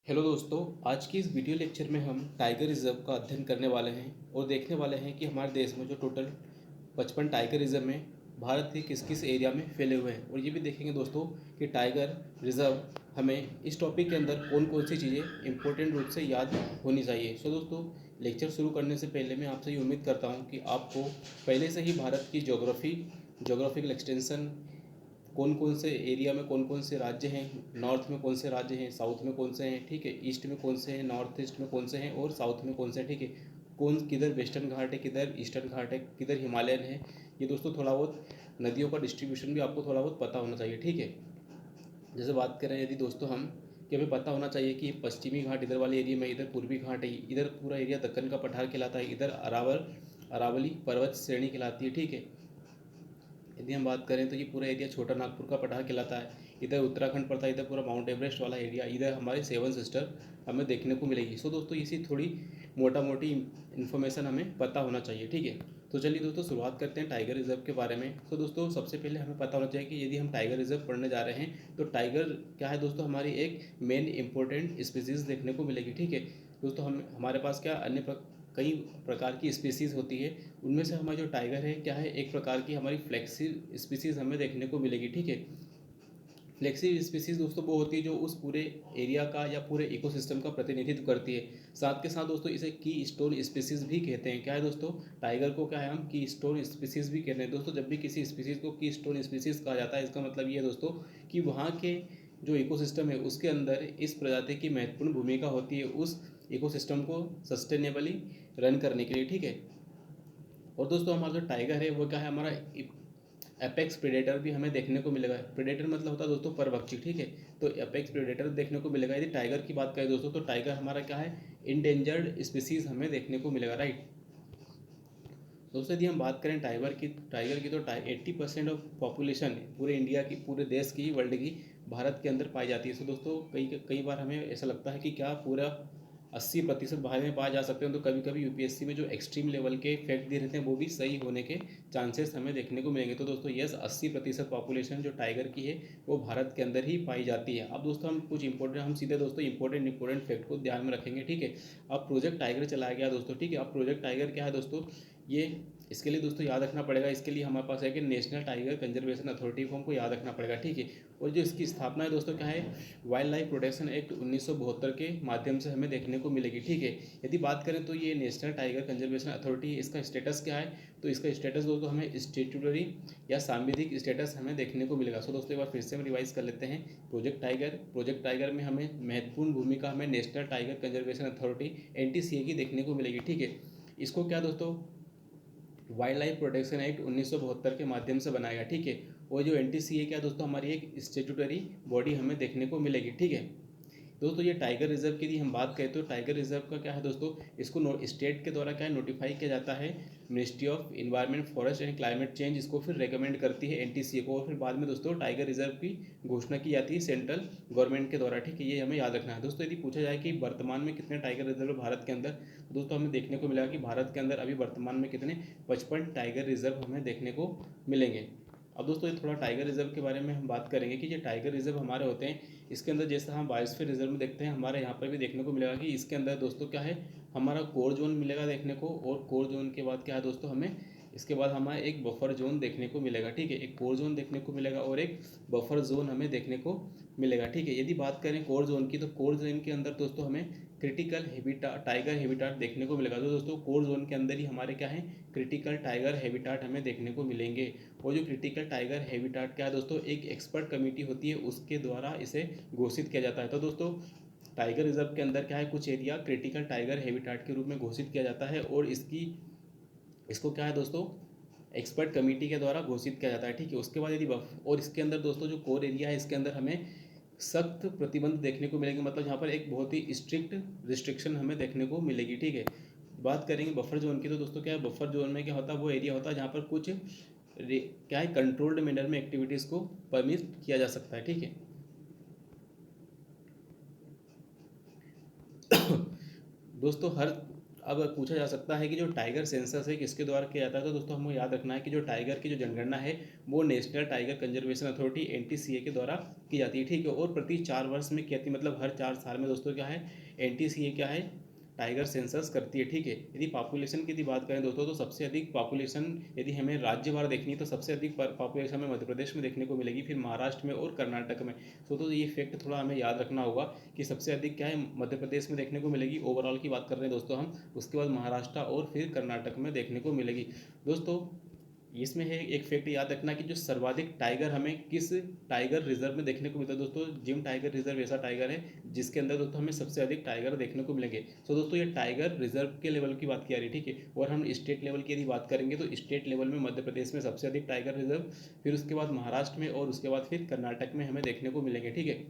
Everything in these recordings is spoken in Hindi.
हेलो दोस्तों, आज की इस वीडियो लेक्चर में हम टाइगर रिजर्व का अध्ययन करने वाले हैं और देखने वाले हैं कि हमारे देश में जो टोटल 55 टाइगर रिजर्व हैं भारत के किस किस एरिया में फैले हुए हैं। और ये भी देखेंगे दोस्तों कि टाइगर रिजर्व हमें इस टॉपिक के अंदर कौन कौन सी चीज़ें इंपॉर्टेंट रूप से याद होनी चाहिए। सो दोस्तों, लेक्चर शुरू करने से पहले मैं आपसे ये उम्मीद करता हूँ कि आपको पहले से ही भारत की जोग्राफिकल एक्सटेंशन, कौन कौन से एरिया में कौन कौन से राज्य हैं, नॉर्थ में कौन से राज्य हैं, साउथ में कौन से हैं, ठीक है, ईस्ट में कौन से हैं, नॉर्थ ईस्ट में कौन से हैं और साउथ में कौन से हैं, ठीक है, कौन किधर वेस्टर्न घाट है, किधर ईस्टर्न घाट है, किधर हिमालयन है। ये दोस्तों थोड़ा बहुत नदियों का डिस्ट्रीब्यूशन भी आपको थोड़ा बहुत पता होना चाहिए, ठीक है। जैसे बात करें यदि दोस्तों हम कि हमें पता होना चाहिए कि पश्चिमी घाट इधर वाले एरिया में, इधर पूर्वी घाट है, इधर पूरा एरिया दक्कन का पठार कहलाता है, इधर अरावली पर्वत श्रेणी कहलाती है, ठीक है। यदि हम बात करें तो ये पूरा एरिया छोटा नागपुर का पठार कहलाता है, इधर उत्तराखंड पड़ता है, इधर पूरा माउंट एवरेस्ट वाला एरिया, इधर हमारे सेवन सिस्टर हमें देखने को मिलेगी। सो दोस्तों, इसी थोड़ी मोटा मोटी इन्फॉर्मेशन हमें पता होना चाहिए, ठीक है। तो चलिए दोस्तों, शुरुआत करते हैं टाइगर रिजर्व के बारे में। तो दोस्तों, सबसे पहले हमें पता होना चाहिए कि यदि हम टाइगर रिजर्व पढ़ने जा रहे हैं तो टाइगर क्या है दोस्तों, हमारी एक मेन इंपॉर्टेंट स्पीसीज़ देखने को मिलेगी, ठीक है। दोस्तों, हमारे पास क्या कई प्रकार की स्पीसीज़ होती है, उनमें से हमारा जो टाइगर है क्या है, एक प्रकार की हमारी फ्लेक्सिव स्पीसीज़ हमें देखने को मिलेगी, ठीक है। फ्लेक्सिव स्पीसीज़ दोस्तों वो होती है जो उस पूरे एरिया का या पूरे इकोसिस्टम का प्रतिनिधित्व करती है। साथ के साथ दोस्तों इसे की स्टोन स्पीसीज़ भी कहते हैं। क्या है दोस्तों, टाइगर को क्या है, हम की स्टोन स्पीसीज़ भी कहते हैं। दोस्तों, जब भी किसी स्पीसीज़ को की स्टोन स्पीसीज़ कहा जाता है, इसका मतलब ये है दोस्तों कि वहाँ के जो इकोसिस्टम है उसके अंदर इस प्रजाति की महत्वपूर्ण भूमिका होती है उस इकोसिस्टम को सस्टेनेबली रन करने के लिए, ठीक है। और दोस्तों, हमारा जो टाइगर है वो क्या है, हमारा एपेक्स प्रेडेटर भी हमें देखने को मिलेगा। प्रेडेटर मतलब होता है दोस्तों परभक्षी, ठीक है। तो एपेक्स प्रेडेटर देखने को मिलेगा। यदि टाइगर की बात करें दोस्तों तो टाइगर हमारा क्या है, इंडेंजर्ड स्पीसीज हमें देखने को मिलेगा, राइट। दोस्तों, यदि हम बात करें टाइगर की तो 80% ऑफ पॉपुलेशन पूरे इंडिया की, पूरे देश की, वर्ल्ड की भारत के अंदर पाई जाती है। तो दोस्तों, कई कई बार हमें ऐसा लगता है कि क्या पूरा 80% भारत में पाए जा सकते हैं। तो कभी कभी यूपीएससी में जो एक्सट्रीम लेवल के फैक्ट दिए रहते हैं वो भी सही होने के चांसेस हमें देखने को मिलेंगे। तो दोस्तों, यस, 80% पॉपुलेशन जो टाइगर की है वो भारत के अंदर ही पाई जाती है। अब दोस्तों, हम सीधे दोस्तों इंपॉर्टेंट फैक्ट को ध्यान में रखेंगे, ठीक है। अब प्रोजेक्ट टाइगर चलाया गया दोस्तों, ठीक है। अब प्रोजेक्ट टाइगर क्या है दोस्तों, ये इसके लिए दोस्तों याद रखना पड़ेगा, इसके लिए हमारे पास है कि नेशनल टाइगर कंजर्वेशन अथॉरिटी को हमको याद रखना पड़ेगा, ठीक है। और जो इसकी स्थापना है दोस्तों क्या है, वाइल्ड लाइफ प्रोटेक्शन एक्ट 1972 के माध्यम से हमें देखने को मिलेगी, ठीक है। यदि बात करें तो ये नेशनल टाइगर कंजर्वेशन अथॉरिटी, इसका स्टेटस क्या है, तो इसका स्टेटस दोस्तों हमें स्टेट्यूटरी या सांविधिक स्टेटस हमें देखने को मिलेगा। सो दोस्तों, एक बार फिर से हम रिवाइज कर लेते हैं। प्रोजेक्ट टाइगर में हमें महत्वपूर्ण भूमिका हमें national tiger conservation authority NTCA की देखने को मिलेगी, ठीक है। इसको क्या दोस्तों, वाइल्ड लाइफ प्रोटेक्शन एक्ट 1972 के माध्यम से बनाया गया, ठीक है। और जो NTCA क्या दोस्तों, हमारी एक स्टेट्यूटरी बॉडी हमें देखने को मिलेगी, ठीक है। दोस्तों, ये टाइगर रिजर्व की यदि हम बात करें तो टाइगर रिजर्व का क्या है दोस्तों, इसको स्टेट के द्वारा क्या है नोटिफाई किया जाता है, ministry of environment, forest and climate change इसको फिर रेकमेंड करती है NTCA को, और फिर बाद में दोस्तों टाइगर रिजर्व की घोषणा की जाती है सेंट्रल गवर्नमेंट के द्वारा, ठीक है। ये हमें याद रखना है दोस्तों। यदि पूछा जाए कि वर्तमान में कितने टाइगर रिजर्व भारत के अंदर, तो दोस्तों हमें देखने को मिलेगा कि भारत के अंदर अभी वर्तमान में कितने 55 टाइगर रिजर्व हमें देखने को मिलेंगे। अब दोस्तों, ये थोड़ा टाइगर रिजर्व के बारे में हम बात करेंगे कि ये टाइगर रिजर्व हमारे होते हैं, इसके अंदर जैसा हम बायोस्फीयर रिजर्व में देखते हैं, हमारे यहाँ पर भी देखने को मिलेगा कि इसके अंदर दोस्तों क्या है, हमारा कोर जोन मिलेगा देखने को, और कोर जोन के बाद क्या है दोस्तों, हमें इसके बाद हमारा एक बफर जोन देखने को मिलेगा, ठीक है। एक कोर जोन देखने को मिलेगा और एक बफर जोन हमें देखने को मिलेगा, ठीक है। यदि बात करें कोर जोन की, तो कोर जोन के अंदर दोस्तों हमें क्रिटिकल हैबिटाट, टाइगर हैबिटाट देखने को मिलेगा। तो दोस्तों, कोर जोन के अंदर ही हमारे क्या है, क्रिटिकल टाइगर हैबिटाट हमें देखने को मिलेंगे। और जो क्रिटिकल टाइगर हैबिटाट क्या है दोस्तों, एक एक्सपर्ट कमेटी होती है उसके द्वारा इसे घोषित किया जाता है। तो दोस्तों, टाइगर रिजर्व के अंदर क्या है, कुछ एरिया क्रिटिकल टाइगर हैबिटाट के रूप में घोषित किया जाता है, और इसको क्या है दोस्तों, एक्सपर्ट कमेटी के द्वारा घोषित किया जाता है, ठीक है। उसके बाद और इसके अंदर दोस्तों जो कोर एरिया है, इसके अंदर हमें सख्त प्रतिबंध देखने को मिलेंगे, मतलब यहाँ पर एक बहुत ही स्ट्रिक्ट रिस्ट्रिक्शन हमें देखने को मिलेगी, ठीक है। बात करेंगे बफर जोन की, तो दोस्तों क्या है, बफर जोन में क्या होता है, वो एरिया होता है जहाँ पर कुछ क्या है, कंट्रोल्ड मैनर में एक्टिविटीज़ को परमिट किया जा सकता है, ठीक है। दोस्तों, अब पूछा जा सकता है कि जो टाइगर सेंसस है किसके द्वारा किया जाता है, तो दोस्तों हमको याद रखना है कि जो टाइगर की जो जनगणना है वो national tiger conservation authority NTCA के द्वारा की जाती है, ठीक है। और प्रति 4 वर्ष में की जाती है, मतलब हर 4 साल में दोस्तों क्या है, NTCA क्या है, टाइगर सेंसस करती है, ठीक है। यदि पॉपुलेशन की यदि बात करें दोस्तों, तो सबसे अधिक पॉपुलेशन यदि हमें राज्यवार देखनी है तो सबसे अधिक पॉपुलेशन हमें मध्य प्रदेश में देखने को मिलेगी, फिर महाराष्ट्र में और कर्नाटक में। तो ये फैक्ट थोड़ा हमें याद रखना होगा कि सबसे अधिक क्या है, मध्य प्रदेश में देखने को मिलेगी, ओवरऑल की बात कर रहे हैं दोस्तों हम। उसके बाद महाराष्ट्र और फिर कर्नाटक में देखने को मिलेगी दोस्तों। इसमें है एक फैक्ट याद रखना कि जो सर्वाधिक टाइगर हमें किस टाइगर रिजर्व में देखने को मिलता है दोस्तों, जिम टाइगर रिजर्व ऐसा टाइगर है जिसके अंदर दोस्तों हमें सबसे अधिक टाइगर देखने को मिलेंगे। तो दोस्तों ये टाइगर रिजर्व के लेवल की बात की जा रही है, ठीक है। और हम स्टेट लेवल की यदि बात करेंगे तो स्टेट लेवल में मध्य प्रदेश में सबसे अधिक टाइगर रिजर्व, फिर उसके बाद महाराष्ट्र में, और उसके बाद फिर कर्नाटक में हमें देखने को मिलेंगे, ठीक है।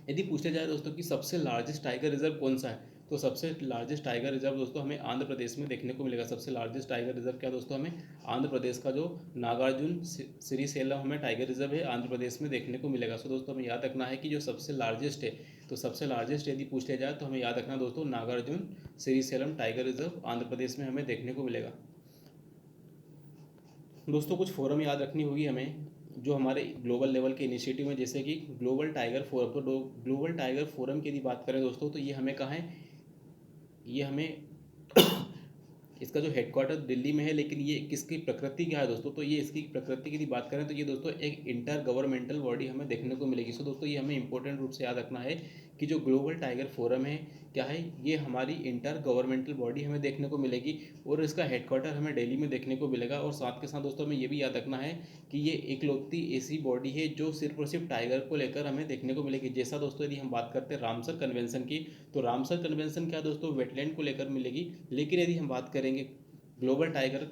यदि पूछा जाए दोस्तों कि सबसे लार्जेस्ट टाइगर रिजर्व कौन सा है, तो सबसे लार्जेस्ट टाइगर रिजर्व दोस्तों हमें आंध्र प्रदेश में देखने को मिलेगा। सबसे लार्जेस्ट टाइगर रिजर्व क्या दोस्तों, हमें आंध्र प्रदेश का जो नागार्जुन श्रीशैलम हमें टाइगर रिजर्व है आंध्र प्रदेश में देखने को मिलेगा। सो दोस्तों हमें याद रखना है कि जो सबसे लार्जेस्ट है, तो सबसे लार्जेस्ट यदि पूछ लिया जाए तो हमें याद रखना दोस्तों नागार्जुन श्रीशैलम टाइगर रिजर्व आंध्र प्रदेश में हमें देखने को मिलेगा। दोस्तों कुछ फोरम याद रखनी होगी हमें जो हमारे ग्लोबल लेवल के इनिशिएटिव में, जैसे कि ग्लोबल टाइगर फोरम। तो ग्लोबल टाइगर फोरम की यदि बात करें दोस्तों, तो ये हमें कहाँ है, ये हमें इसका जो हेडक्वार्टर दिल्ली में है, लेकिन ये किसकी प्रकृति क्या है दोस्तों, तो ये इसकी प्रकृति की यदि बात करें तो ये दोस्तों एक इंटर गवर्नमेंटल बॉडी हमें देखने को मिलेगी। सो दोस्तों ये हमें इंपॉर्टेंट रूप से याद रखना है कि जो ग्लोबल टाइगर फोरम है क्या है, ये हमारी इंटर गवर्नमेंटल बॉडी हमें देखने को मिलेगी, और इसका हेडक्वार्टर हमें दिल्ली में देखने को मिलेगा। और साथ के साथ दोस्तों हमें ये भी याद रखना है कि ये इकलौती ऐसी बॉडी है जो सिर्फ और सिर्फ टाइगर को लेकर हमें देखने को मिलेगी। जैसा दोस्तों यदि हम बात करते हैं रामसर कन्वेंशन की, तो रामसर कन्वेंशन क्या दोस्तों, वेटलैंड को लेकर मिलेगी। लेकिन यदि हम बात करेंगे ग्लोबल टाइगर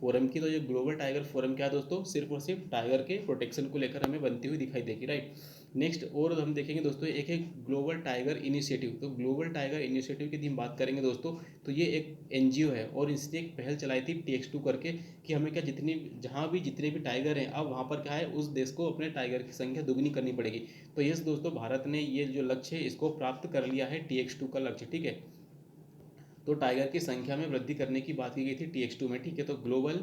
फोरम की, तो ये ग्लोबल टाइगर फोरम क्या है दोस्तों, सिर्फ और सिर्फ टाइगर के प्रोटेक्शन को लेकर हमें बनती हुई दिखाई देगी, राइट। नेक्स्ट और हम देखेंगे दोस्तों एक है ग्लोबल टाइगर इनिशिएटिव। तो ग्लोबल टाइगर इनिशिएटिव की यदि हम बात करेंगे दोस्तों, तो ये एक NGO है और इसने एक पहल चलाई थी TX2 करके कि हमें क्या, जितनी जहाँ भी जितने भी टाइगर हैं अब वहाँ पर क्या है, उस देश को अपने टाइगर की संख्या दुगनी करनी पड़ेगी। तो यस दोस्तों भारत ने ये जो लक्ष्य है इसको प्राप्त कर लिया है, TX2 का लक्ष्य, ठीक है। तो टाइगर की संख्या में वृद्धि करने की बात की गई थी TX2 में, ठीक है। तो ग्लोबल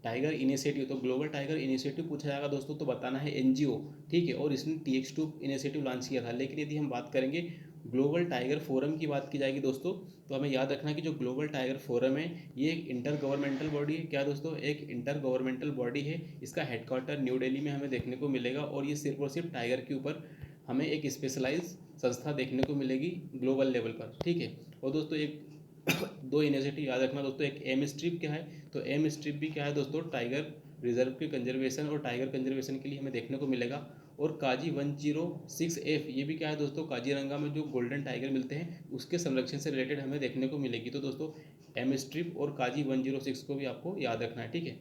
टाइगर इनिशिएटिव, तो ग्लोबल टाइगर इनिशिएटिव पूछा जाएगा दोस्तों तो बताना है NGO, ठीक है। और इसने TX2 इनिशिएटिव लॉन्च किया था। लेकिन यदि हम बात करेंगे ग्लोबल टाइगर फोरम की बात की जाएगी दोस्तों, तो हमें याद रखना कि जो ग्लोबल टाइगर फोरम है ये एक इंटर गवर्नमेंटल बॉडी है। क्या दोस्तों, एक इंटर गवर्नमेंटल बॉडी है। इसका हेडक्वार्टर न्यू दिल्ली में हमें देखने को मिलेगा, और ये सिर्फ और सिर्फ टाइगर के ऊपर हमें एक स्पेशलाइज संस्था देखने को मिलेगी ग्लोबल लेवल पर, ठीक है। और दोस्तों एक दो इनिशिएटिव याद रखना दोस्तों, एक एम स्ट्रिप क्या है, तो एम स्ट्रिप भी क्या है दोस्तों, टाइगर रिजर्व के कंजर्वेशन और टाइगर कंजर्वेशन के लिए हमें देखने को मिलेगा। और काजी 106F ये भी क्या है दोस्तों, काजीरंगा में जो गोल्डन टाइगर मिलते हैं उसके संरक्षण से रिलेटेड हमें देखने को मिलेगी। तो दोस्तों एम स्ट्रिप और काजी 106 को भी आपको याद रखना है, ठीक है।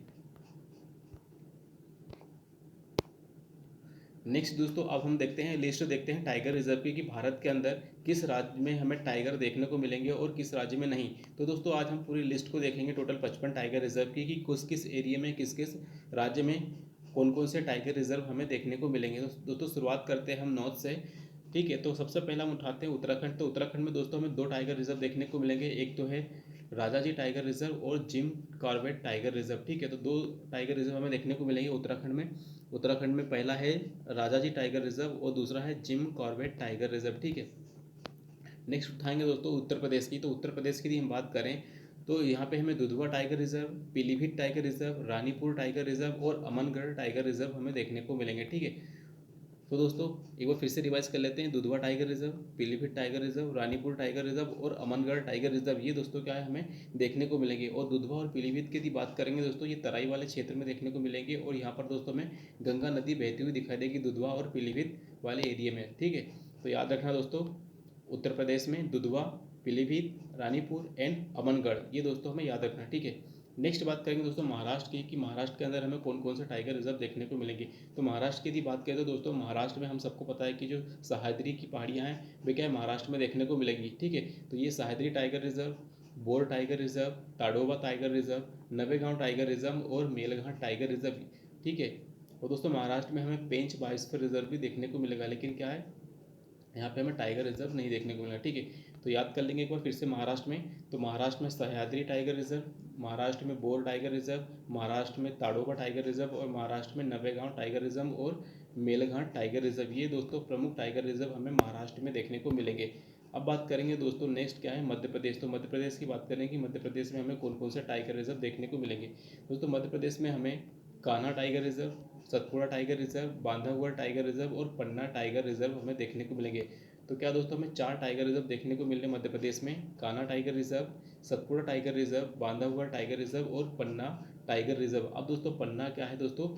नेक्स्ट दोस्तों अब हम देखते हैं लिस्ट, देखते हैं टाइगर रिजर्व की कि भारत के अंदर किस राज्य में हमें टाइगर देखने को मिलेंगे और किस राज्य में नहीं। तो दोस्तों आज हम पूरी लिस्ट को देखेंगे टोटल 55 टाइगर रिजर्व की, कि किस किस एरिया में किस किस राज्य में कौन कौन से टाइगर रिजर्व हमें देखने को मिलेंगे। तो दोस्तों शुरुआत करते हैं हम नॉर्थ से, ठीक है। तो सबसे पहला हम उठाते हैं उत्तराखंड। तो उत्तराखंड में दोस्तों हमें 2 टाइगर रिजर्व देखने को मिलेंगे, एक तो है राजाजी टाइगर रिजर्व और जिम कॉर्बेट टाइगर रिजर्व, ठीक है। तो 2 टाइगर रिजर्व हमें देखने को मिलेंगे उत्तराखंड में। उत्तराखंड में पहला है राजाजी टाइगर रिजर्व और दूसरा है जिम कॉर्बेट टाइगर रिजर्व, ठीक है। नेक्स्ट उठाएंगे दोस्तों उत्तर प्रदेश की। तो उत्तर प्रदेश की यदि हम बात करें तो यहाँ पे हमें Dudhwa tiger reserve, Pilibhit tiger reserve, Ranipur tiger reserve और अमनगढ़ टाइगर रिजर्व हमें देखने को मिलेंगे, ठीक है। तो दोस्तों एक बार फिर से रिवाइज कर लेते हैं, Dudhwa tiger reserve, Pilibhit tiger reserve, Ranipur tiger reserve और अमनगढ़ टाइगर रिजर्व, ये दोस्तों क्या है हमें देखने को मिलेंगे। और दुधवा और पीलीभीत की यदि बात करेंगे दोस्तों, ये तराई वाले क्षेत्र में देखने को मिलेंगे, और यहाँ पर दोस्तों हमें गंगा नदी बहती हुई दिखाई देगी दुधवा और पीलीभीत वाले एरिया में, ठीक है। तो याद रखना दोस्तों उत्तर प्रदेश में दुधवा, पीलीभीत, रानीपुर एंड अमनगढ़, ये दोस्तों हमें याद रखना है, ठीक है। नेक्स्ट बात करेंगे दोस्तों महाराष्ट्र की, कि महाराष्ट्र के अंदर हमें कौन कौन से टाइगर रिजर्व देखने को मिलेंगे। तो महाराष्ट्र की यदि बात करें तो दोस्तों महाराष्ट्र में हम सबको पता है कि जो सह्याद्री की पहाड़ियाँ हैं वे क्या है महाराष्ट्र में देखने को मिलेंगी, ठीक है। तो ये Sahyadri tiger reserve, bore tiger reserve, Tadoba tiger reserve, Navegaon tiger reserve और मेलघाट टाइगर रिजर्व, ठीक है। और दोस्तों महाराष्ट्र में हमें पेंच बायोस्फीयर रिजर्व भी देखने को मिलेगा, लेकिन क्या है यहाँ पे हमें टाइगर रिजर्व नहीं देखने को मिला। ठीक है, तो याद कर लेंगे एक बार फिर से महाराष्ट्र में। तो महाराष्ट्र में सह्याद्री टाइगर रिजर्व, महाराष्ट्र में बोर टाइगर रिजर्व, महाराष्ट्र में ताडोबा टाइगर रिजर्व और महाराष्ट्र में नवेगांव टाइगर रिजर्व और मेलघाट टाइगर रिजर्व। ये दोस्तों प्रमुख टाइगर रिजर्व हमें महाराष्ट्र में देखने को मिलेंगे। अब बात करेंगे दोस्तों नेक्स्ट क्या है, मध्य प्रदेश। तो मध्य प्रदेश की बात करें कि मध्य प्रदेश में हमें कौन कौन से टाइगर रिजर्व देखने को मिलेंगे। दोस्तों मध्य प्रदेश में हमें Kanha tiger reserve, Satpura tiger reserve, Bandhavgarh tiger reserve और पन्ना टाइगर रिजर्व हमें देखने को मिलेंगे। तो क्या दोस्तों हमें 4 टाइगर रिजर्व देखने को मिल रहे हैं मध्य प्रदेश में, Kanha tiger reserve, Satpura tiger reserve, Bandhavgarh tiger reserve और पन्ना टाइगर रिजर्व। अब दोस्तों पन्ना क्या है दोस्तों,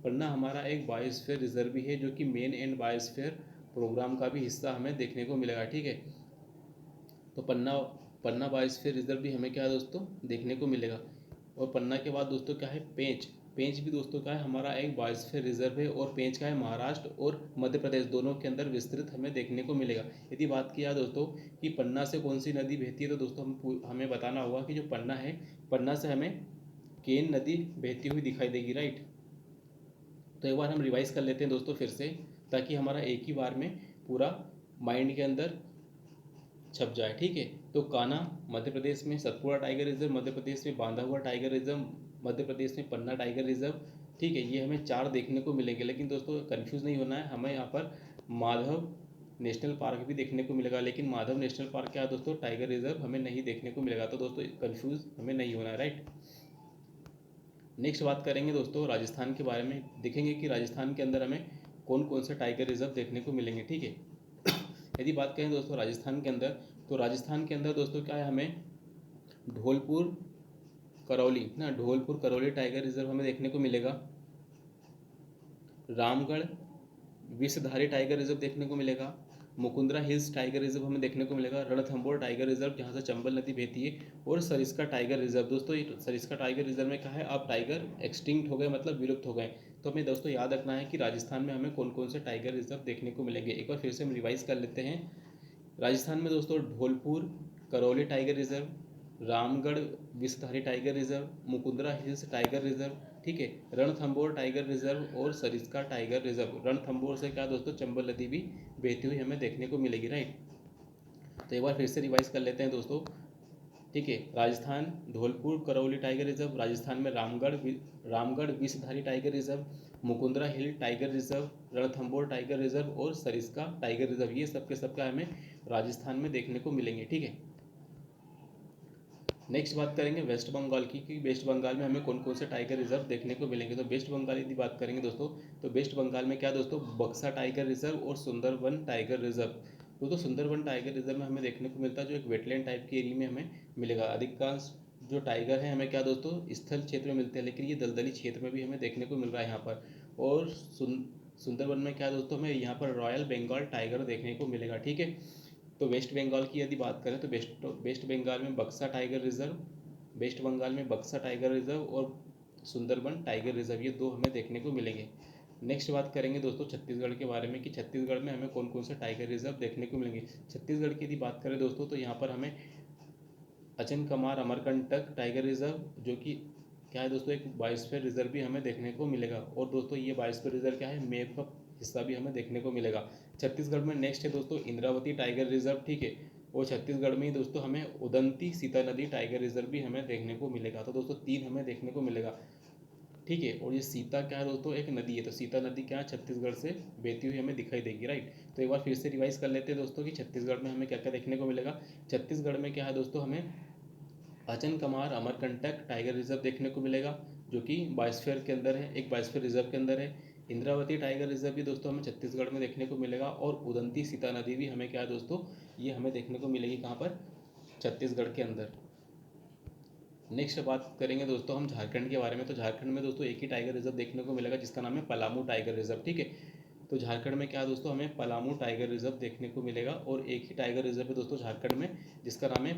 पन्ना हमारा एक बायोस्फीयर रिजर्व भी है जो कि मेन एंड बायोस्फीयर प्रोग्राम का भी हिस्सा हमें देखने को मिलेगा। ठीक है, तो पन्ना पन्ना बायोस्फीयर रिजर्व भी हमें क्या है दोस्तों देखने को मिलेगा। और पन्ना के बाद दोस्तों क्या है, पेंच। पेंच भी दोस्तों क्या है हमारा एक बायोस्फीयर रिजर्व है और पेंच का है महाराष्ट्र और मध्य प्रदेश दोनों के अंदर विस्तृत हमें देखने को मिलेगा। यदि बात किया दोस्तों कि पन्ना से कौन सी नदी बहती है, तो दोस्तों हमें बताना होगा कि जो पन्ना है, पन्ना से हमें केन नदी बहती हुई दिखाई देगी, राइट। तो एक बार हम रिवाइज कर लेते हैं दोस्तों फिर से, ताकि हमारा एक ही बार में पूरा माइंड के अंदर छप जाए। ठीक है, तो कान्हा मध्य प्रदेश में, सतपुड़ा टाइगर रिजर्व मध्य प्रदेश में, बांधा हुआ टाइगर रिजर्व मध्य प्रदेश में, पन्ना टाइगर रिजर्व। ठीक है, ये हमें 4 देखने को मिलेंगे। लेकिन दोस्तों कंफ्यूज नहीं होना है, हमें यहाँ पर माधव नेशनल पार्क भी देखने को मिलेगा। लेकिन माधव नेशनल पार्क क्या है दोस्तों, टाइगर रिजर्व हमें नहीं देखने को मिलेगा। तो दोस्तों कंफ्यूज हमें नहीं होना है, राइट। नेक्स्ट बात करेंगे दोस्तों राजस्थान के बारे में। देखेंगे कि राजस्थान के अंदर हमें कौन कौन से टाइगर रिजर्व देखने को मिलेंगे। ठीक है, यदि बात करें दोस्तों राजस्थान के अंदर, तो राजस्थान के अंदर दोस्तों क्या है, हमें धौलपुर करौली ना, धौलपुर करौली टाइगर रिजर्व हमें देखने को मिलेगा। रामगढ़ विषधारी टाइगर रिजर्व देखने को मिलेगा। मुकुंदरा हिल्स टाइगर रिजर्व हमें देखने को मिलेगा। रणथंबोर टाइगर रिजर्व जहाँ से चंबल नदी बहती है और सरिस्का टाइगर रिजर्व। दोस्तों ये सरिस्का टाइगर रिजर्व में क्या है, अब टाइगर एक्सटिंक्ट हो गए, मतलब विलुप्त हो गए। तो हमें दोस्तों याद रखना है कि राजस्थान में हमें कौन कौन से टाइगर रिजर्व देखने को मिलेंगे। एक बार फिर से हम रिवाइज कर लेते हैं। राजस्थान में दोस्तों Dholpur Karauli tiger reserve, Ramgarh Vishdhari tiger reserve, Mukundra hills tiger reserve, ठीक है, रणथंबोर टाइगर रिजर्व और सरिस्का टाइगर रिजर्व। रणथंबोर से क्या दोस्तों, चंबल नदी भी बहती हुई हमें देखने को मिलेगी, राइट। तो एक बार फिर से रिवाइज कर लेते हैं दोस्तों। ठीक है, राजस्थान धौलपुर करौली टाइगर रिजर्व, राजस्थान में Ramgarh Vishdhari tiger reserve, Mukundra hill tiger reserve, Ranthambore tiger reserve और सरिस्का टाइगर रिजर्व। ये सब के सब का हमें राजस्थान में देखने को मिलेंगे। ठीक है, नेक्स्ट बात करेंगे वेस्ट बंगाल की, कि वेस्ट बंगाल में हमें कौन कौन से टाइगर रिजर्व देखने को मिलेंगे। तो वेस्ट बंगाल की बात करेंगे दोस्तों, तो वेस्ट बंगाल में क्या दोस्तों, बक्सा टाइगर रिजर्व और सुंदरबन टाइगर रिजर्व। दोस्तों सुंदरबन टाइगर रिजर्व में हमें देखने को मिलता है जो एक वेटलैंड टाइप के एरिया में हमें मिलेगा। अधिकांश जो टाइगर है हमें क्या दोस्तों स्थल क्षेत्र में मिलते हैं, लेकिन ये दलदली क्षेत्र में भी हमें देखने को मिल रहा है यहाँ पर। और सुंदरबन में क्या दोस्तों, हमें यहाँ पर रॉयल बंगाल टाइगर देखने को मिलेगा। ठीक है, तो वेस्ट बंगाल की यदि बात करें तो वेस्ट बंगाल में बक्सा टाइगर रिजर्व, वेस्ट बंगाल में बक्सा टाइगर रिजर्व और सुंदरबन टाइगर रिजर्व, ये 2 हमें देखने को मिलेंगे। नेक्स्ट बात करेंगे दोस्तों छत्तीसगढ़ के बारे में, कि छत्तीसगढ़ में हमें कौन कौन से टाइगर रिजर्व देखने को मिलेंगे। छत्तीसगढ़ की यदि बात करें दोस्तों, तो यहाँ पर हमें अचनकमार अमरकंटक टाइगर रिजर्व, जो कि क्या है दोस्तों एक बायोस्फीयर रिजर्व भी हमें देखने को मिलेगा। और दोस्तों ये बायोस्फीयर रिजर्व क्या है, मैप का हिस्सा भी हमें देखने को मिलेगा। छत्तीसगढ़ में नेक्स्ट है दोस्तों इंद्रावती टाइगर रिजर्व। ठीक है, और छत्तीसगढ़ में ही दोस्तों हमें उदंती सीता नदी टाइगर रिजर्व भी हमें देखने को मिलेगा। तो दोस्तों 3 हमें देखने को मिलेगा। ठीक है, और ये सीता क्या है दोस्तों, एक नदी है। तो सीता नदी क्या है, छत्तीसगढ़ से बहती हुई हमें दिखाई देगी, राइट। तो एक बार फिर से रिवाइज कर लेते हैं दोस्तों कि छत्तीसगढ़ में हमें क्या क्या देखने को मिलेगा। छत्तीसगढ़ में क्या है दोस्तों, हमें अचनकमार अमरकंटक टाइगर रिजर्व देखने को मिलेगा, जो कि बायोस्फीयर के अंदर है, एक बायोस्फीयर रिजर्व के अंदर है। इंद्रावती टाइगर रिजर्व भी दोस्तों हमें छत्तीसगढ़ में देखने को मिलेगा। और उदंती सीता नदी भी हमें क्या है दोस्तों, ये हमें देखने को मिलेगी कहाँ पर, छत्तीसगढ़ के अंदर। नेक्स्ट बात करेंगे दोस्तों हम झारखंड के बारे में। तो झारखंड में दोस्तों एक ही टाइगर रिजर्व देखने को मिलेगा जिसका नाम है पलामू टाइगर रिजर्व। ठीक है, तो झारखंड में क्या है दोस्तों, हमें पलामू टाइगर रिजर्व देखने को मिलेगा। और एक ही टाइगर रिजर्व है दोस्तों झारखंड में जिसका नाम है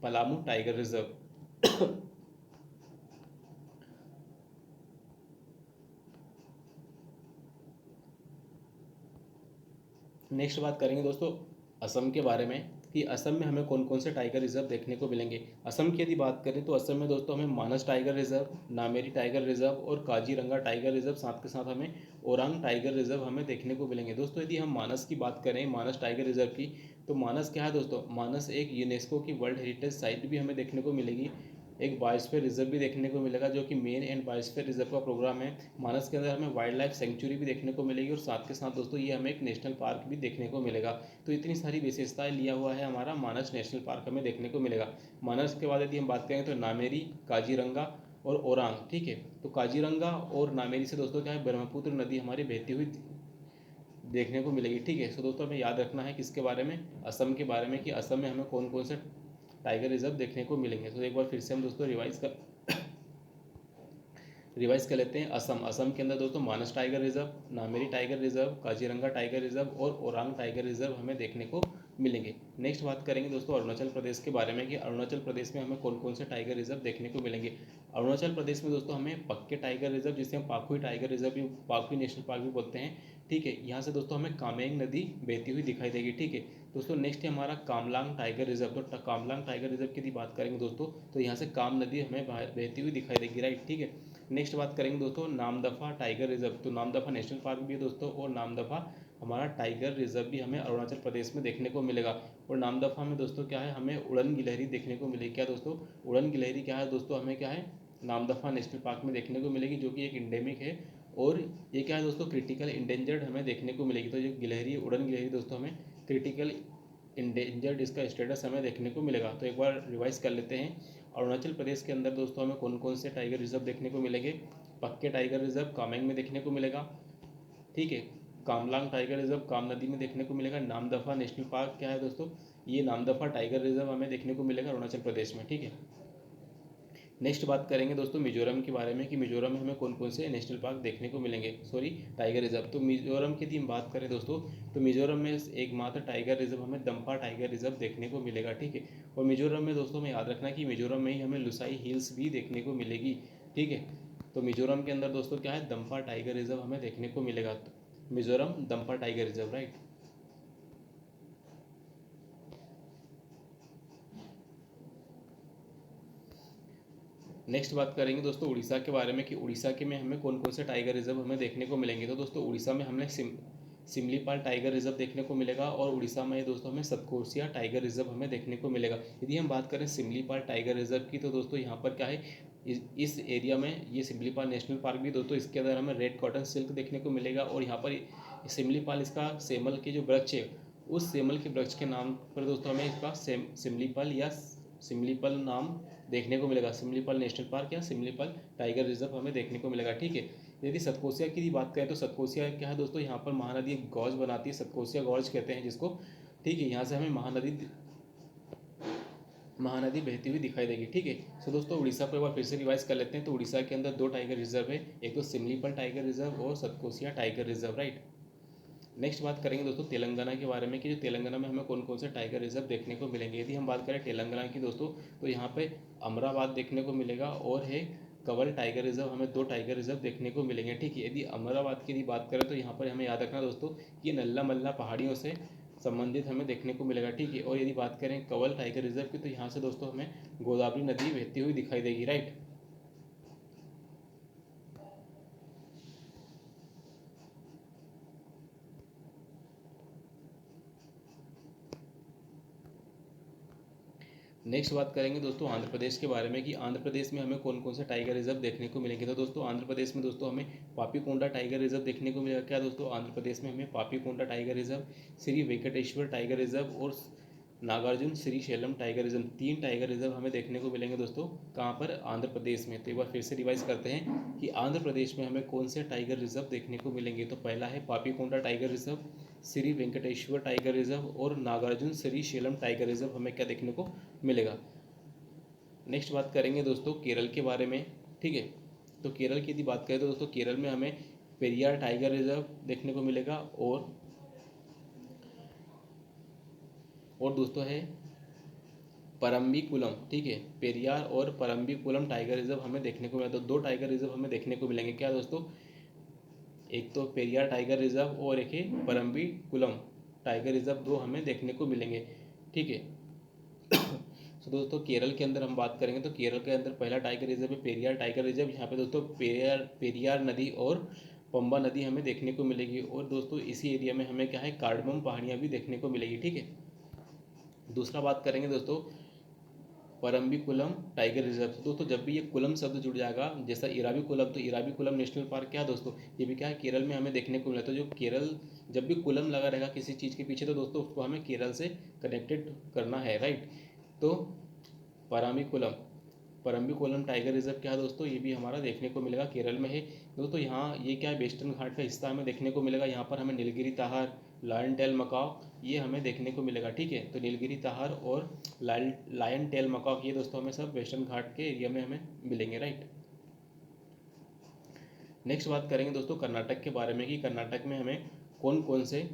पलामू टाइगर रिजर्व। नेक्स्ट बात करेंगे दोस्तों असम के बारे में। कि असम में हमें कौन कौन से टाइगर रिजर्व देखने को मिलेंगे। असम की यदि बात करें तो असम में दोस्तों हमें Manas tiger reserve, Nameri tiger reserve और काजीरंगा टाइगर रिजर्व, साथ के साथ हमें ओरांग टाइगर रिजर्व हमें देखने को मिलेंगे। दोस्तों यदि हम मानस की बात करें, मानस टाइगर रिजर्व की, तो मानस क्या है दोस्तों, मानस एक यूनेस्को की वर्ल्ड हेरिटेज साइट भी हमें देखने को मिलेगी, एक बायोस्फीयर रिजर्व भी देखने को मिलेगा जो कि मेन एंड बायोस्फीयर रिजर्व का प्रोग्राम है। मानस के अंदर हमें वाइल्ड लाइफ सेंचुरी भी देखने को मिलेगी और साथ के साथ दोस्तों ये हमें एक नेशनल पार्क भी देखने को मिलेगा। तो इतनी सारी विशेषताएं लिया हुआ है हमारा मानस नेशनल पार्क हमें देखने को मिलेगा। मानस के बाद यदि हम बात करें तो नामेरी, काजीरंगा और ओरांग, ठीक है। तो काजीरंगा और नामेरी से दोस्तों क्या है, ब्रह्मपुत्र नदी हमारी बहती हुई देखने को मिलेगी, ठीक है। सो दोस्तों हमें याद रखना है किसके बारे में, असम के बारे में, कि असम में हमें कौन कौन से टाइगर रिजर्व देखने को मिलेंगे। तो एक बार फिर से हम दोस्तों रिवाइज कर लेते हैं। असम के अंदर दोस्तों Manas tiger reserve, Nameri tiger reserve, Kaziranga tiger reserve और ओरांग टाइगर रिजर्व हमें देखने को मिलेंगे। नेक्स्ट बात करेंगे दोस्तों अरुणाचल प्रदेश के बारे में कि अरुणाचल प्रदेश में हमें कौन कौन से टाइगर रिजर्व देखने को मिलेंगे। अरुणाचल प्रदेश में दोस्तों हमें पक्के टाइगर रिजर्व, जिसे हम पाखुई टाइगर रिजर्व भी, पाखुई नेशनल पार्क भी बोलते हैं, ठीक है। यहाँ से दोस्तों हमें कामेंग नदी बहती हुई दिखाई देगी, ठीक है। दोस्तों नेक्स्ट है हमारा कामलांग टाइगर रिजर्व। तो कामलांग टाइगर रिजर्व की यदि बात करेंगे दोस्तों, तो यहाँ से काम नदी हमें बहती हुई दिखाई देगी, राइट, ठीक है। नेक्स्ट बात करेंगे दोस्तों नामदफा टाइगर रिजर्व। तो नामदफा नेशनल पार्क भी है दोस्तों, और नामदफा हमारा टाइगर रिजर्व भी हमें अरुणाचल प्रदेश में देखने को मिलेगा। और नामदफा में दोस्तों क्या है, हमें उड़न गिलहरी देखने को मिलेगी। क्या दोस्तों, उड़न गिलहरी क्या है दोस्तों, हमें क्या है नामदफा नेशनल पार्क में देखने को मिलेगी, जो कि एक इंडेमिक है। और ये क्या है दोस्तों, क्रिटिकल इंडेंजर्ड हमें देखने को मिलेगी। तो जो गिलहरी, उड़न गिलहरी दोस्तों हमें क्रिटिकल इंडेंजर्ड इसका स्टेटस हमें देखने को मिलेगा। तो एक बार रिवाइज कर लेते हैं। अरुणाचल प्रदेश के अंदर दोस्तों हमें कौन कौन से टाइगर रिजर्व देखने को मिलेंगे। पक्के टाइगर रिजर्व कामेंग में देखने को मिलेगा, ठीक है। कामलांग टाइगर रिजर्व काम नदी में देखने को मिलेगा। नामदफा नेशनल पार्क क्या है दोस्तों, ये नामदफा टाइगर रिजर्व हमें देखने को मिलेगा अरुणाचल प्रदेश में, ठीक है। नेक्स्ट बात करेंगे दोस्तों मिजोरम के बारे में कि मिजोरम में हमें कौन कौन से नेशनल पार्क देखने को मिलेंगे, सॉरी टाइगर रिजर्व। तो मिजोरम की यदि हम बात करें दोस्तों, तो मिजोरम में एकमात्र टाइगर रिजर्व हमें दम्पा टाइगर रिजर्व देखने को मिलेगा, ठीक है। और मिजोरम में दोस्तों हमें याद रखना कि मिजोरम में ही हमें लुसाई हिल्स भी देखने को मिलेगी, ठीक है। तो मिजोरम के अंदर दोस्तों क्या है, दम्पा टाइगर रिजर्व हमें देखने को मिलेगा। Mizoram Dampa tiger reserve, right. Next बात करेंगे दोस्तों उड़ीसा के बारे में कि उड़ीसा के में हमें कौन कौन से टाइगर रिजर्व हमें देखने को मिलेंगे। तो दोस्तों उड़ीसा में हमें सिमलीपाल टाइगर रिजर्व देखने को मिलेगा, और उड़ीसा में दोस्तों हमें सतकोसिया टाइगर रिजर्व हमें देखने को मिलेगा। यदि हम बात करें सिमलीपाल टाइगर रिजर्व की, तो दोस्तों यहाँ पर क्या है, इस एरिया में ये सिमलीपाल नेशनल पार्क भी दोस्तों, इसके अंदर हमें रेड कॉटन सिल्क देखने को मिलेगा। और यहाँ पर सिमलीपाल, इसका सेमल के जो वृक्ष है, उस सेमल के वृक्ष के नाम पर दोस्तों हमें इसका सिमलीपाल या सिमलीपाल नाम देखने को मिलेगा। सिमलीपाल नेशनल पार्क या सिमलीपाल टाइगर रिजर्व हमें देखने को मिलेगा, ठीक है। यदि सतकोसिया की बात करें तो सतकोसिया क्या है दोस्तों, यहाँ पर महानदी एक गॉर्ज बनाती है, सतकोसिया गॉर्ज कहते हैं जिसको, ठीक है। यहाँ से हमें महानदी बहती हुई दिखाई देगी, ठीक है। सो दोस्तों उड़ीसा को एक बार फिर से रिवाइज कर लेते हैं। तो उड़ीसा के अंदर दो टाइगर रिजर्व है, एक तो सिमलीपाल टाइगर रिजर्व और Satkosia tiger reserve, right. Next बात करेंगे दोस्तों तेलंगाना के बारे में कि जो तेलंगाना में हमें कौन कौन से टाइगर रिजर्व देखने को मिलेंगे। यदि हम बात करें तेलंगाना की दोस्तों, तो यहाँ पे अमराबाद देखने को मिलेगा और है कवल टाइगर रिजर्व, हमें दो टाइगर रिजर्व देखने को मिलेंगे, ठीक है। यदि अमराबाद की यदि बात करें तो यहाँ पर हमें याद रखना दोस्तों कि नल्ला मल्ला पहाड़ियों से संबंधित हमें देखने को मिलेगा, ठीक है। और यदि बात करें कवल टाइगर रिजर्व की, तो यहाँ से दोस्तों हमें गोदावरी नदी बहती हुई दिखाई देगी, राइट। नेक्स्ट बात करेंगे दोस्तों आंध्र प्रदेश के बारे में कि आंध्र प्रदेश में हमें कौन कौन से टाइगर रिजर्व देखने को मिलेंगे। तो दोस्तों आंध्र प्रदेश में दोस्तों हमें पापीकोंडा टाइगर रिजर्व देखने को मिलेगा। क्या दोस्तों, आंध्र प्रदेश में हमें Papikonda tiger reserve, Sri Venkateswara tiger reserve और Nagarjun Srisailam tiger reserve, तीन टाइगर रिजर्व हमें देखने को मिलेंगे दोस्तों, कहाँ पर, आंध्र प्रदेश में। तो एक बार फिर से रिवाइज करते हैं कि आंध्र प्रदेश में हमें कौन से टाइगर रिजर्व देखने को मिलेंगे। तो पहला है Papikonda tiger reserve, Sri Venkateswara tiger reserve और Nagarjun Srisailam tiger reserve हमें क्या देखने को मिलेगा। नेक्स्ट बात करेंगे दोस्तों केरल के बारे में, ठीक है। तो केरल की यदि बात करें तो दोस्तों केरल में हमें पेरियार टाइगर रिजर्व देखने को मिलेगा, और दोस्तों है परम्बिकुलम, ठीक है। पेरियार और परम्बिकुलम टाइगर रिजर्व हमें देखने को मिलेगा। तो दो टाइगर रिजर्व हमें देखने को मिलेंगे। क्या दोस्तों, एक तो पेरियार टाइगर रिजर्व और एक है परम्बिकुलम टाइगर रिजर्व, दो हमें देखने को मिलेंगे। ठीक है। तो दोस्तों केरल के अंदर हम बात करेंगे तो केरल के अंदर पहला टाइगर रिजर्व है पेरियार टाइगर रिजर्व। यहाँ पे दोस्तों पेरियार नदी और पंबा नदी हमें देखने को मिलेगी। और दोस्तों इसी एरिया में हमें क्या है, कार्डमम पहाड़ियाँ भी देखने को मिलेगी। ठीक है। दूसरा बात करेंगे दोस्तों परम्बिकुलम टाइगर रिजर्व। तो दोस्तों जब भी ये कुलम शब्द जुड़ जाएगा, जैसा इराविकुलम, तो इराविकुलम नेशनल पार्क क्या है दोस्तों, ये भी क्या है, केरल में हमें देखने को मिला। तो जो केरल, जब भी कुलम लगा रहेगा किसी चीज़ के पीछे, तो दोस्तों उसको हमें केरल से कनेक्टेड करना है, राइट। तो परामिकुलम परम्बिकुलम टाइगर रिजर्व क्या है दोस्तों, ये भी हमारा देखने को मिलेगा, केरल में है दोस्तों। यहाँ ये क्या है, वेस्टर्न घाट का हिस्सा हमें देखने को मिलेगा। यहाँ पर हमें नीलगिरी ताहार, लायन टेल मकाओ ये हमें देखने को मिलेगा। ठीक है। तो नीलगिरी ताहार और लायन टेल मकाओ ये दोस्तों हमें सब वेस्टर्न घाट के एरिया में हमें मिलेंगे, राइट। नेक्स्ट बात करेंगे दोस्तों कर्नाटक के बारे में कि कर्नाटक में हमें कौन कौन से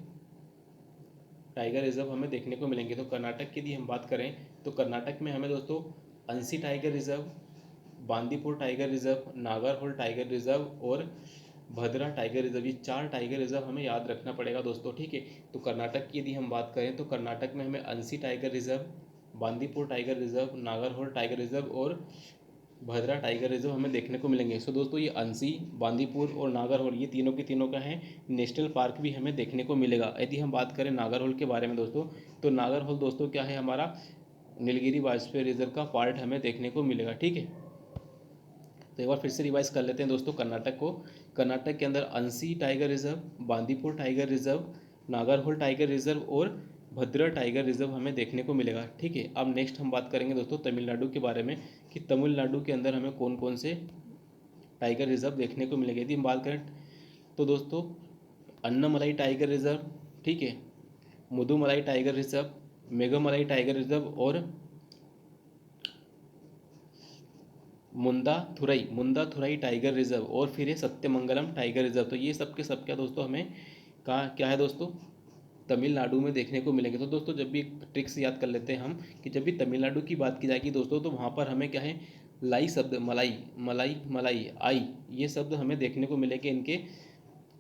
टाइगर रिजर्व हमें देखने को मिलेंगे। तो कर्नाटक की यदि हम बात करें तो कर्नाटक में हमें दोस्तों Anshi tiger reserve, Bandipur tiger reserve, Nagarhole tiger reserve और भद्रा टाइगर रिजर्व, ये 4 टाइगर रिजर्व हमें याद रखना पड़ेगा दोस्तों। ठीक है। तो कर्नाटक की यदि हम बात करें तो कर्नाटक में हमें Anshi tiger reserve, Bandipur tiger reserve, Nagarhole tiger reserve और भद्रा टाइगर रिजर्व हमें देखने को मिलेंगे। सो दोस्तों ये अंसी, बांदीपुर और नागरहोल ये तीनों के तीनों का है नेशनल पार्क भी हमें देखने को मिलेगा। यदि हम बात करें नागरहोल के बारे में दोस्तों, तो नागरहोल दोस्तों क्या है, हमारा नीलगिरी बायोस्फीयर रिजर्व का पार्ट हमें देखने को मिलेगा। ठीक है। तो एक बार फिर से रिवाइज कर लेते हैं दोस्तों कर्नाटक को। कर्नाटक के अंदर Anshi tiger reserve, Bandipur tiger reserve, Nagarhole tiger reserve और भद्रा टाइगर रिजर्व हमें देखने को मिलेगा। ठीक है। अब नेक्स्ट हम बात करेंगे दोस्तों तमिलनाडु के बारे में कि तमिलनाडु के अंदर हमें कौन कौन से टाइगर रिजर्व देखने को मिलेंगे। यदि हम बात करें तो दोस्तों अन्नामलाई टाइगर रिजर्व, ठीक है, Mudumalai tiger reserve, Meghamalai tiger reserve और मुंदाथुराई टाइगर रिजर्व और फिर है सत्यमंगलम टाइगर रिजर्व। तो ये सब के सब क्या दोस्तों हमें कहाँ क्या है दोस्तों, तमिलनाडु में देखने को मिलेंगे। तो दोस्तों जब भी ट्रिक्स याद कर लेते हैं हम कि जब भी तमिलनाडु की बात की जाएगी दोस्तों, तो वहाँ पर हमें क्या है, लाई शब्द, मलाई मलाई मलाई आई, ये शब्द हमें देखने को मिलेंगे। इनके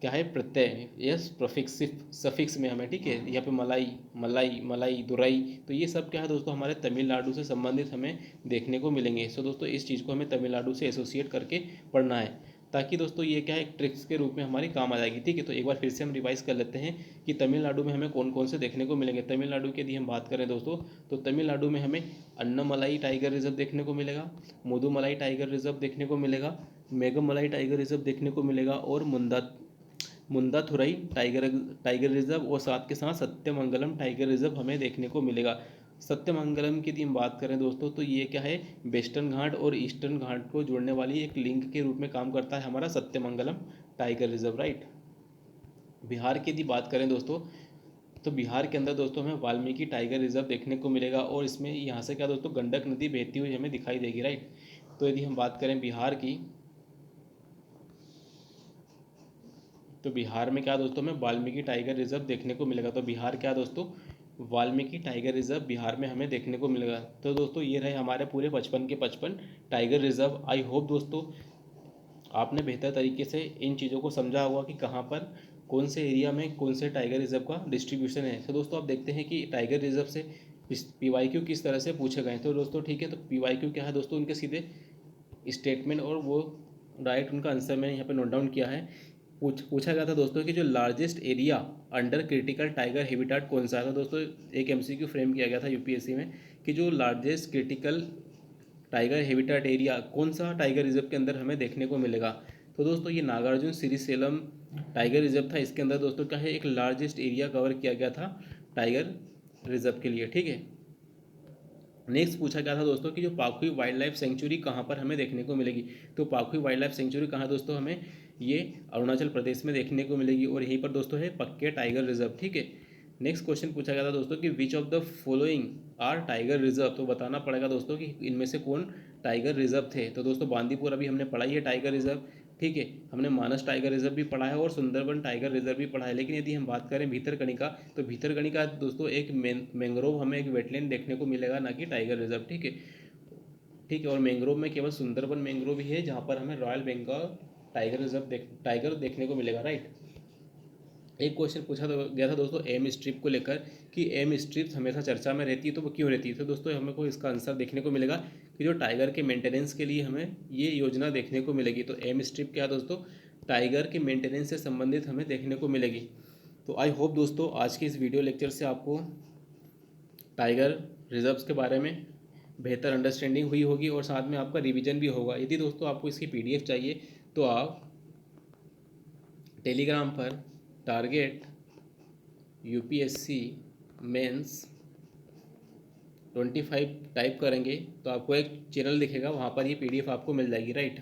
क्या है, प्रत्यय, यस प्रोफिक्स सफिक्स में हमें, ठीक है, यहाँ पे मलाई, मलाई, मलाई, दुराई, तो ये सब क्या है दोस्तों हमारे तमिलनाडु से संबंधित हमें देखने को मिलेंगे। सो दोस्तों इस चीज़ को हमें तमिलनाडु से एसोसिएट करके पढ़ना है, ताकि दोस्तों ये क्या है, एक ट्रिक्स के रूप में हमारी काम आ जाएगी। ठीक है। तो एक बार फिर से हम रिवाइज कर लेते हैं कि तमिलनाडु में हमें कौन कौन से देखने को मिलेंगे। तमिलनाडु की यदि हम बात करें दोस्तों, तो तमिलनाडु में हमें अन्नामलाई टाइगर रिजर्व देखने को मिलेगा, मुदुमलाई टाइगर रिजर्व देखने को मिलेगा, मेघमलाई टाइगर रिजर्व देखने को मिलेगा और मुंदाथुरई टाइगर टाइगर रिजर्व और साथ के साथ सत्यमंगलम टाइगर रिजर्व हमें देखने को मिलेगा। सत्यमंगलम की यदि हम बात करें दोस्तों, तो ये क्या है, वेस्टर्न घाट और ईस्टर्न घाट को जोड़ने वाली एक लिंक के रूप में काम करता है हमारा Sathyamangalam tiger reserve, right. Bihar की यदि बात करें दोस्तों, तो बिहार के अंदर दोस्तों हमें वाल्मीकि टाइगर रिजर्व देखने को मिलेगा और इसमें यहाँ से क्या दोस्तों गंडक नदी बहती हुई हमें दिखाई देगी, राइट। तो यदि हम बात करें बिहार की, तो बिहार में क्या दोस्तों हमें वाल्मीकि टाइगर रिजर्व देखने को मिलेगा। तो बिहार क्या दोस्तों, वाल्मीकि टाइगर रिजर्व बिहार में हमें देखने को मिलेगा। तो दोस्तों ये रहे हमारे पूरे 55 के 55 टाइगर रिजर्व। आई होप दोस्तों आपने बेहतर तरीके से इन चीज़ों को समझा होगा कि कहाँ पर कौन से एरिया में कौन से टाइगर रिजर्व का डिस्ट्रीब्यूशन है। तो दोस्तों आप देखते हैं कि टाइगर रिजर्व से PYQ किस तरह से पूछे गए। तो दोस्तों ठीक है, तो PYQ क्या है दोस्तों, उनके सीधे स्टेटमेंट और वो राइट उनका आंसर मैंने यहाँ पे नोट डाउन किया है। पूछा गया था दोस्तों कि जो largest area under critical tiger habitat कौन सा है। तो दोस्तों एक MCQ फ्रेम किया गया था UPSC में कि जो largest critical tiger habitat area कौन सा टाइगर रिजर्व के अंदर हमें देखने को मिलेगा। तो दोस्तों ये नागार्जुन श्रीशैलम टाइगर रिजर्व था। इसके अंदर दोस्तों क्या है, एक लार्जेस्ट एरिया कवर किया गया था टाइगर रिजर्व के लिए। ठीक है। नेक्स्ट पूछा गया था दोस्तों कि जो पाखुई वाइल्ड लाइफ सेंचुरी कहाँ पर हमें देखने को मिलेगी। तो पाखुई वाइल्ड लाइफ सेंचुरी कहाँ दोस्तों, हमें ये अरुणाचल प्रदेश में देखने को मिलेगी और यहीं पर दोस्तों है पक्के टाइगर रिजर्व। ठीक है। नेक्स्ट क्वेश्चन पूछा गया था दोस्तों कि which of the following are tiger reserve. तो बताना पड़ेगा दोस्तों कि इनमें से कौन टाइगर रिजर्व थे। तो दोस्तों बांदीपुर अभी हमने पढ़ा ही है टाइगर रिजर्व, ठीक है, हमने मानस टाइगर रिजर्व भी पढ़ा है और सुंदरबन टाइगर रिजर्व भी पढ़ा है। लेकिन यदि हम बात करें भीतरकनिका, तो भीतरकनिका दोस्तों एक मैंग्रोव हमें एक वेटलैंड देखने को मिलेगा, ना कि टाइगर रिजर्व। ठीक है। ठीक है। और मैंग्रोव में केवल सुंदरबन मैंग्रोव ही है जहाँ पर हमें royal Bengal tiger reserve tiger देखने को मिलेगा, राइट। एक क्वेश्चन पूछा गया था दोस्तों एम स्ट्रिप को लेकर कि एम स्ट्रिप्स हमेशा चर्चा में रहती है तो वो क्यों रहती है। तो दोस्तों हमें को इसका आंसर देखने को मिलेगा कि जो टाइगर के मेंटेनेंस के लिए हमें ये योजना देखने को मिलेगी। तो एम स्ट्रिप क्या दोस्तों, टाइगर के मेंटेनेंस से संबंधित हमें देखने को मिलेगी। तो आई होप दोस्तों आज के इस वीडियो लेक्चर से आपको टाइगर रिजर्व्स के बारे में बेहतर अंडरस्टैंडिंग हुई होगी और साथ में आपका रिवीजन भी होगा। यदि दोस्तों आपको इसकी पीडीएफ चाहिए तो आप टेलीग्राम पर टारगेट यूपीएससी मेंस 25 टाइप करेंगे तो आपको एक चैनल दिखेगा, वहाँ पर ये पीडीएफ आपको मिल जाएगी, राइट।